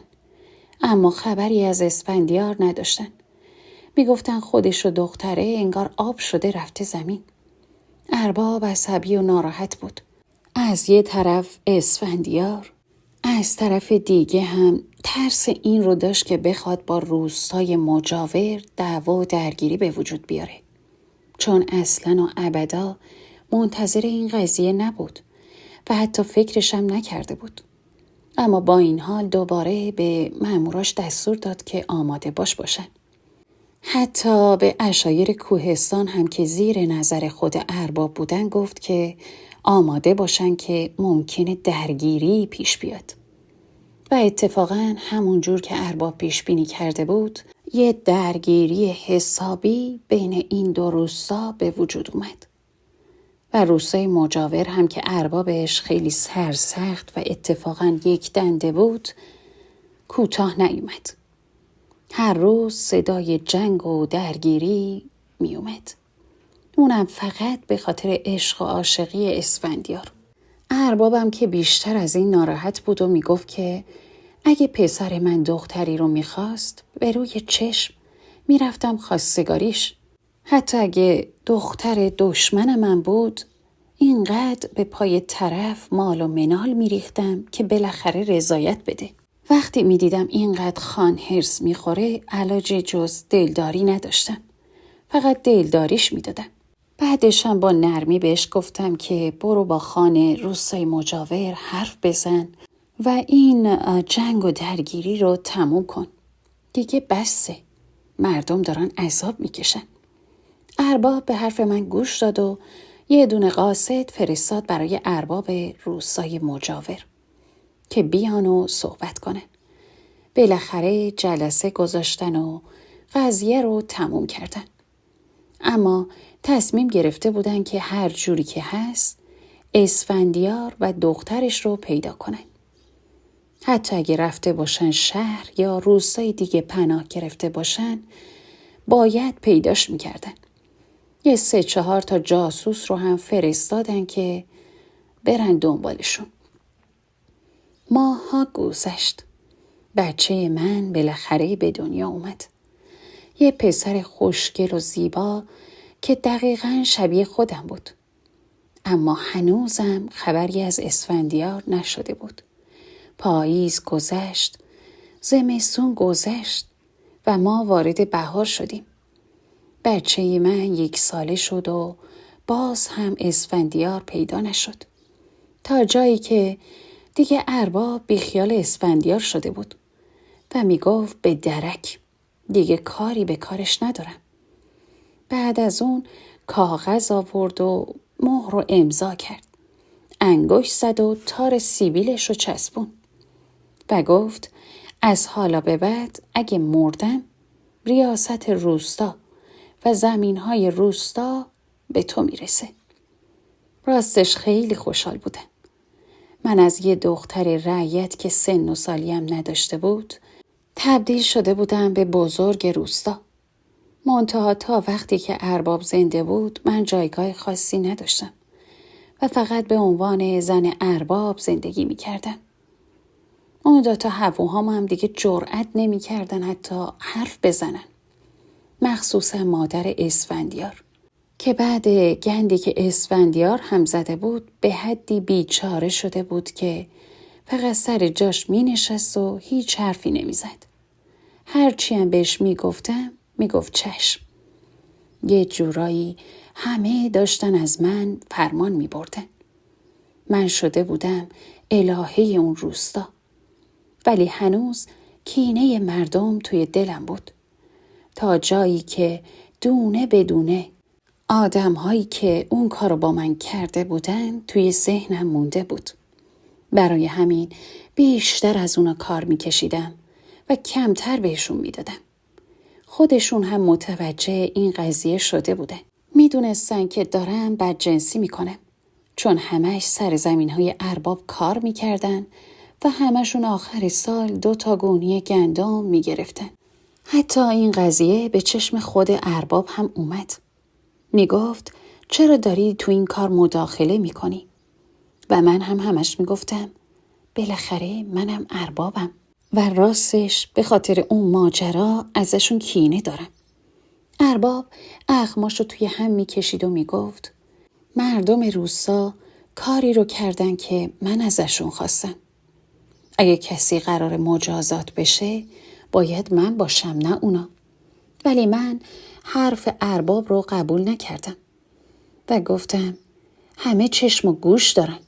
اما خبری از اسفندیار نداشتن. میگفتن خودش و دختره انگار آب شده رفته زمین. ارباب عصبی و ناراحت بود. از یه طرف اسفندیار، از طرف دیگه هم ترس این رو داشت که بخواد با روستای مجاور دعوا و درگیری به وجود بیاره، چون اصلاً و ابدا منتظر این قضیه نبود و حتی فکرش هم نکرده بود. اما با این حال دوباره به ماموراش دستور داد که آماده باشن. حتی به عشایر کوهستان هم که زیر نظر خود ارباب بودن گفت که آماده باشن که ممکنه درگیری پیش بیاد. و اتفاقاً همون جور که ارباب پیش بینی کرده بود یه درگیری حسابی بین این 2 روستا به وجود اومد. و روستای مجاور هم که اربابش خیلی سرسخت و اتفاقاً یک دنده بود کوتاه نیومد. هر روز صدای جنگ و درگیری می اومد. اونم فقط به خاطر عشق و عاشقی اسفندیار. اربابم که بیشتر از این ناراحت بود و می گفت که اگه پسر من دختری رو می خواست به روی چشم می رفتم خواستگاریش. حتی اگه دختر دشمن من بود اینقدر به پای طرف مال و منال می ریختم که بالاخره رضایت بده. وقتی می دیدم اینقدر خان هرس می خوره علاجی جز دلداری نداشتم. فقط دلداریش می دادم. بعدش هم با نرمی بهش گفتم که برو با خان روستای مجاور حرف بزن و این جنگ و درگیری رو تموم کن. دیگه بسه. مردم دارن عذاب می کشن. ارباب به حرف من گوش داد و یه دونه قاصد فرستاد برای ارباب روستای مجاور که بیان و صحبت کنن. بالاخره جلسه گذاشتن و قضیه رو تموم کردن. اما تصمیم گرفته بودن که هر جوری که هست اسفندیار و دخترش رو پیدا کنن. حتی اگه رفته باشن شهر یا روستای دیگه پناه گرفته باشن باید پیداش میکردن. یه 3-4 تا جاسوس رو هم فرستادن که برن دنبالشون. ماها گذشت. بچه من بالاخره به دنیا اومد. یه پسر خوشگل و زیبا که دقیقاً شبیه خودم بود. اما هنوزم خبری از اسفندیار نشده بود. پاییز گذشت، زمستون گذشت و ما وارد بهار شدیم. بچه من 1 ساله شد و باز هم اسفندیار پیدا نشد. تا جایی که دیگه ارباب بیخیال اسفندیار شده بود و میگفت به درک، دیگه کاری به کارش ندارم. بعد از اون کاغذ آورد و مهر رو امضا کرد. انگشت زد و تار سیبیلش رو چسبون و گفت از حالا به بعد اگه مردم ریاست روستا و زمینهای روستا به تو میرسه. راستش خیلی خوشحال بودم. من از یه دختر رعیت که سن و سالیم نداشته بود تبدیل شده بودم به بزرگ روستا. منتها تا وقتی که ارباب زنده بود من جایگاه خاصی نداشتم و فقط به عنوان زن ارباب زندگی می کردم. اون 2 تا هووهام هم دیگه جرأت نمی کردن حتی حرف بزنن. مخصوصا مادر اسفندیار که بعد گندی که اسفندیار هم زده بود به حدی بیچاره شده بود که فقط سر جاش می نشست و هیچ حرفی نمی زد. هرچی هم بهش می گفتم می گفت چشم. یه جورایی همه داشتن از من فرمان می بردن. من شده بودم الهه اون روستا. ولی هنوز کینه مردم توی دلم بود. تا جایی که دونه بدونه آدم‌هایی که اون کارو با من کرده بودن توی ذهنم مونده بود. برای همین بیشتر از اونا کار می‌کشیدم و کمتر بهشون میدادم. خودشون هم متوجه این قضیه شده بودن. میدونستن که دارم بدجنسی میکنم. چون همش سر زمین‌های ارباب کار میکردن و همشون آخر سال 2 تا گونی گندم میگرفتن. حتی این قضیه به چشم خود ارباب هم اومد. میگفت چرا داری تو این کار مداخله میکنی؟ و من هم همش میگفتم بالاخره منم اربابم و راستش به خاطر اون ماجرا ازشون کینه دارم. ارباب اخماشو توی هم میکشید و میگفت مردم روستا کاری رو کردن که من ازشون خواستم. اگه کسی قرار مجازات بشه باید من باشم نه اونا. ولی من حرف ارباب رو قبول نکردم و گفتم همه چشم و گوش دارن.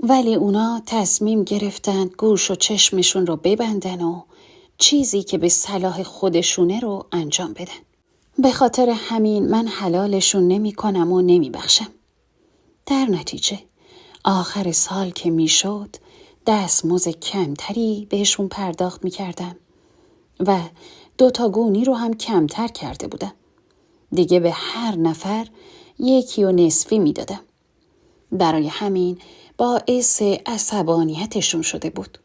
ولی اونا تصمیم گرفتن گوش و چشمشون رو ببندن و چیزی که به صلاح خودشونه رو انجام بدن. به خاطر همین من حلالشون نمی کنم و نمی بخشم. در نتیجه آخر سال که می شد دستمزد کمتری بهشون پرداخت می کردم و 2 تا گونی رو هم کمتر کرده بودم. دیگه به هر نفر 1.5 می دادم. برای همین باعث عصبانیتشون شده بود.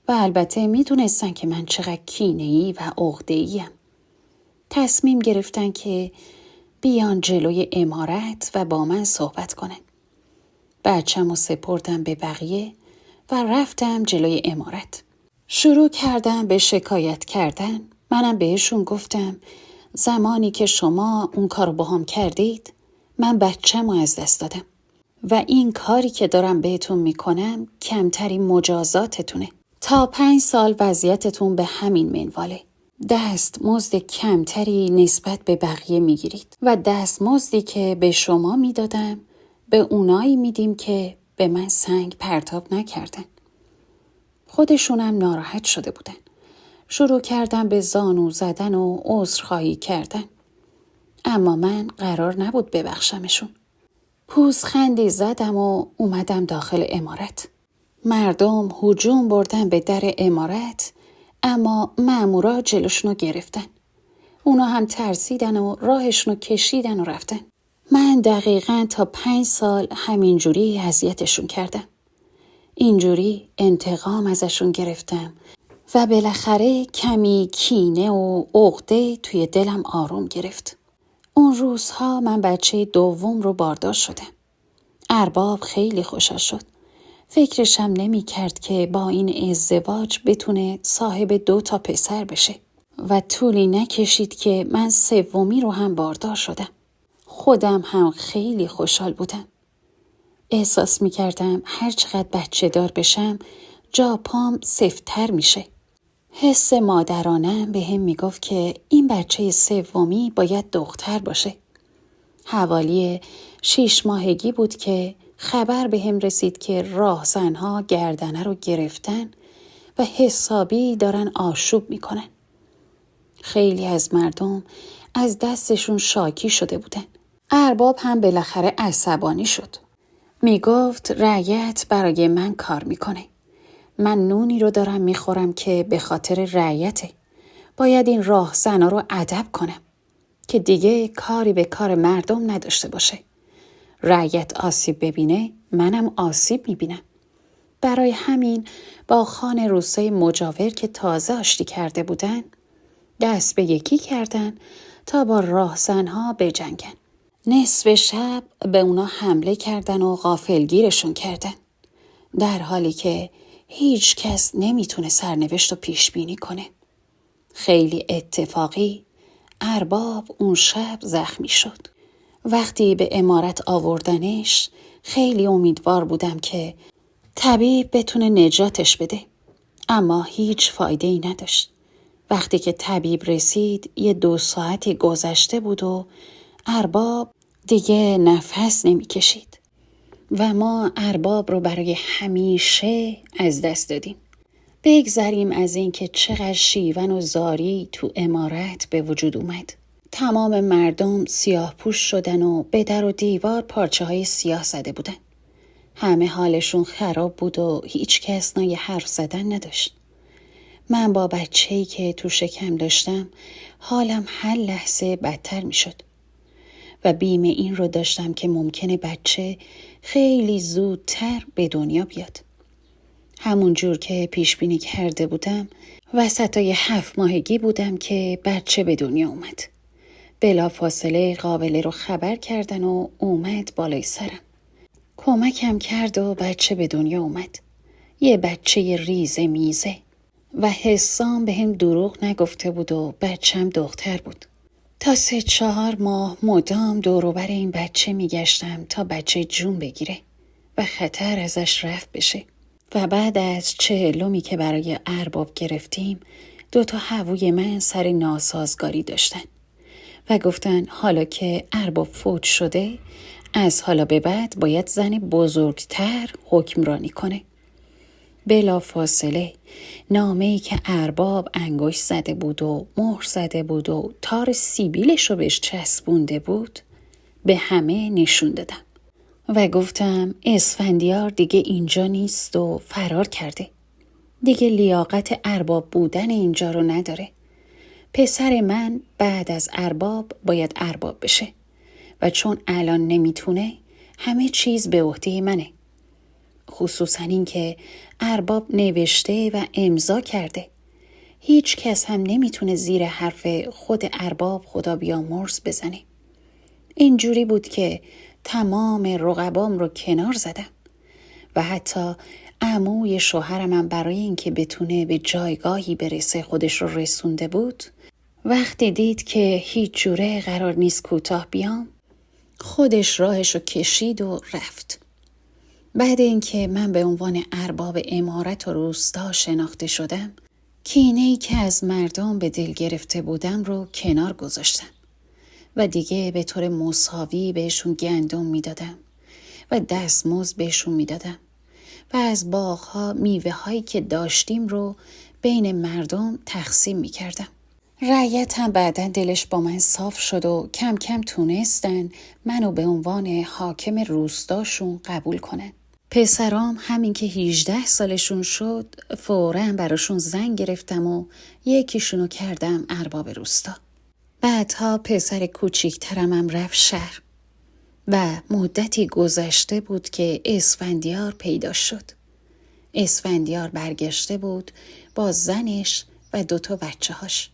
و البته می دونستن که من چقدر کینه‌ای و عقده‌ایم. تصمیم گرفتن که بیان جلوی عمارت و با من صحبت کنن. بچه‌مو سپردم به بقیه و رفتم جلوی عمارت. شروع کردم به شکایت کردن. منم بهشون گفتم زمانی که شما اون کارو با هم کردید من بچه‌مو از دست دادم و این کاری که دارم بهتون میکنم کمترین مجازاتتونه. تا 5 سال وضعیتتون به همین منواله. دستمزد کمتری نسبت به بقیه میگیرید و دستمزدی که به شما میدادم به اونایی میدیم که به من سنگ پرتاب نکردن. خودشونم ناراحت شده بودن. شروع کردم به زانو زدن و عذرخواهی کردن. اما من قرار نبود ببخشمشون. پوزخندی زدم و اومدم داخل عمارت. مردم هجوم بردن به در عمارت اما مامورا جلوشونو گرفتن. اونا هم ترسیدن و راهشونو کشیدن و رفتن. من دقیقاً تا 5 سال همینجوری اذیتشون کردم. اینجوری انتقام ازشون گرفتم و بالاخره کمی کینه و عقده توی دلم آروم گرفت. اون روزها من بچه دوم رو باردار شدم. ارباب خیلی خوشحال شد فکرشم نمی کرد که با این ازدواج بتونه صاحب 2 پسر بشه و طولی نکشید که من 3 رو هم باردار شدم. خودم هم خیلی خوشحال بودم. احساس می کردم هر چقدر بچه دار بشم جا پام سفت‌تر میشه. حس مادرانم به هم می گفت که این بچه 3 باید دختر باشه. حوالی 6 ماهگی بود که خبر به هم رسید که راهزنها گردنه رو گرفتن و حسابی دارن آشوب میکنن. خیلی از مردم از دستشون شاکی شده بودن. ارباب هم بالاخره عصبانی شد. میگفت رعیت برای من کار میکنه. من نونی رو دارم میخورم که به خاطر رعیته. باید این راهزنا رو ادب کنم که دیگه کاری به کار مردم نداشته باشه. رعیت آسیب ببینه منم آسیب میبینم. برای همین با خان روسای مجاور که تازه آشتی کرده بودن دست به یکی کردن تا با راهزنها بجنگن. نصف شب به اونا حمله کردن و غافلگیرشون کردن، در حالی که هیچ کس نمیتونه سرنوشت رو پیش بینی کنه. خیلی اتفاقی ارباب اون شب زخمی شد. وقتی به عمارت آوردنش خیلی امیدوار بودم که طبیب بتونه نجاتش بده، اما هیچ فایده ای نداشت. وقتی که طبیب رسید 2 ساعتی گذشته بود و ارباب دیگه نفس نمی کشید و ما ارباب رو برای همیشه از دست دادیم. بگذریم از این که چقدر شیون و زاری تو عمارت به وجود اومد. تمام مردم سیاه پوش شدن و به در و دیوار پارچه های سیاه زده بودن. همه حالشون خراب بود و هیچ کس نای حرف زدن نداشت. من با بچه‌ای که تو شکم داشتم حالم هر لحظه بدتر می شد و بیم این رو داشتم که ممکنه بچه خیلی زودتر به دنیا بیاد. همون جور که پیش بینی کرده بودم وسطای 7 ماهگی بودم که بچه به دنیا اومد. بلا فاصله قابله رو خبر کردن و اومد بالای سرم. کمکم کرد و بچه به دنیا اومد. یه بچه ریزه میزه و حسام به هم دروغ نگفته بود و بچم دختر بود. تا 3-4 ماه مدام دوروبر این بچه میگشتم تا بچه جون بگیره و خطر ازش رفت بشه. و بعد از 40 که برای ارباب گرفتیم 2 هووی من سر ناسازگاری داشتن و گفتن حالا که ارباب فوت شده از حالا به بعد باید زن بزرگتر حکمرانی کنه. بلا فاصله نامه‌ای که ارباب انگشت زده بود و مهر زده بود و تار سیبیلش رو بهش چسبونده بود به همه نشون دادم و گفتم اسفندیار دیگه اینجا نیست و فرار کرده. دیگه لیاقت ارباب بودن اینجا رو نداره. پسر من بعد از ارباب باید ارباب بشه و چون الان نمیتونه همه چیز به عهده منه. خصوصا این که ارباب نوشته و امضا کرده. هیچ کس هم نمیتونه زیر حرف خود ارباب خدا بیامرز بزنه. اینجوری بود که تمام رقبام رو کنار زدم و حتی عموی شوهرم هم برای اینکه بتونه به جایگاهی برسه خودش رو رسونده بود. وقتی دید که هیچ جوره قرار نیست کوتاه بیام خودش راهش رو کشید و رفت. بعد اینکه من به عنوان ارباب عمارت و روستا شناخته شدم کینه‌ای که از مردم به دل گرفته بودم رو کنار گذاشتم و دیگه به طور مساوی بهشون گندم میدادم و دستمزد بهشون میدادم و از باغ‌ها میوه هایی که داشتیم رو بین مردم تقسیم میکردم. رعیت هم بعداً دلش با من صاف شد و کم کم تونستن منو به عنوان حاکم روستاشون قبول کنن. پسرام همین که 18 سالشون شد فوراً براشون زن گرفتم و یکیشونو کردم ارباب روستا. بعدها پسر کوچیکترم هم رفت شهر و مدتی گذشته بود که اسفندیار پیدا شد. اسفندیار برگشته بود با زنش و 2 بچه هاش.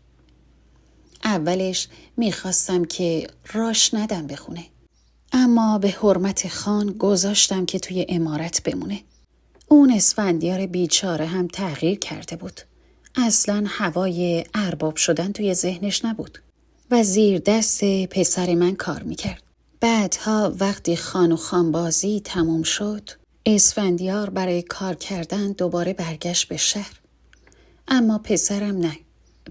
اولش میخواستم که راش ندم بخونه، اما به حرمت خان گذاشتم که توی عمارت بمونه. اون اسفندیار بیچاره هم تغییر کرده بود. اصلاً هوای ارباب شدن توی ذهنش نبود و زیر دست پسر من کار میکرد. بعدها وقتی خان و خانبازی تموم شد، اسفندیار برای کار کردن دوباره برگشت به شهر. اما پسرم نه.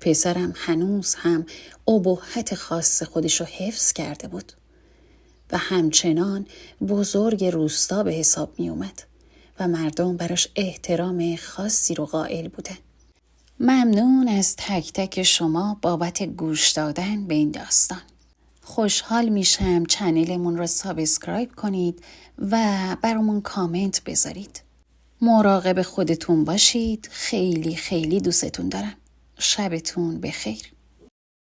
پسرم هنوز هم ابهت خاص خودشو حفظ کرده بود و همچنان بزرگ روستا به حساب می اومد و مردم براش احترام خاصی رو قائل بودن. ممنون از تک تک شما بابت گوش دادن به این داستان. خوشحال میشم چنلمون رو سابسکرایب کنید و برامون کامنت بذارید. مراقب خودتون باشید. خیلی خیلی دوستتون دارم. شبتون بخیر.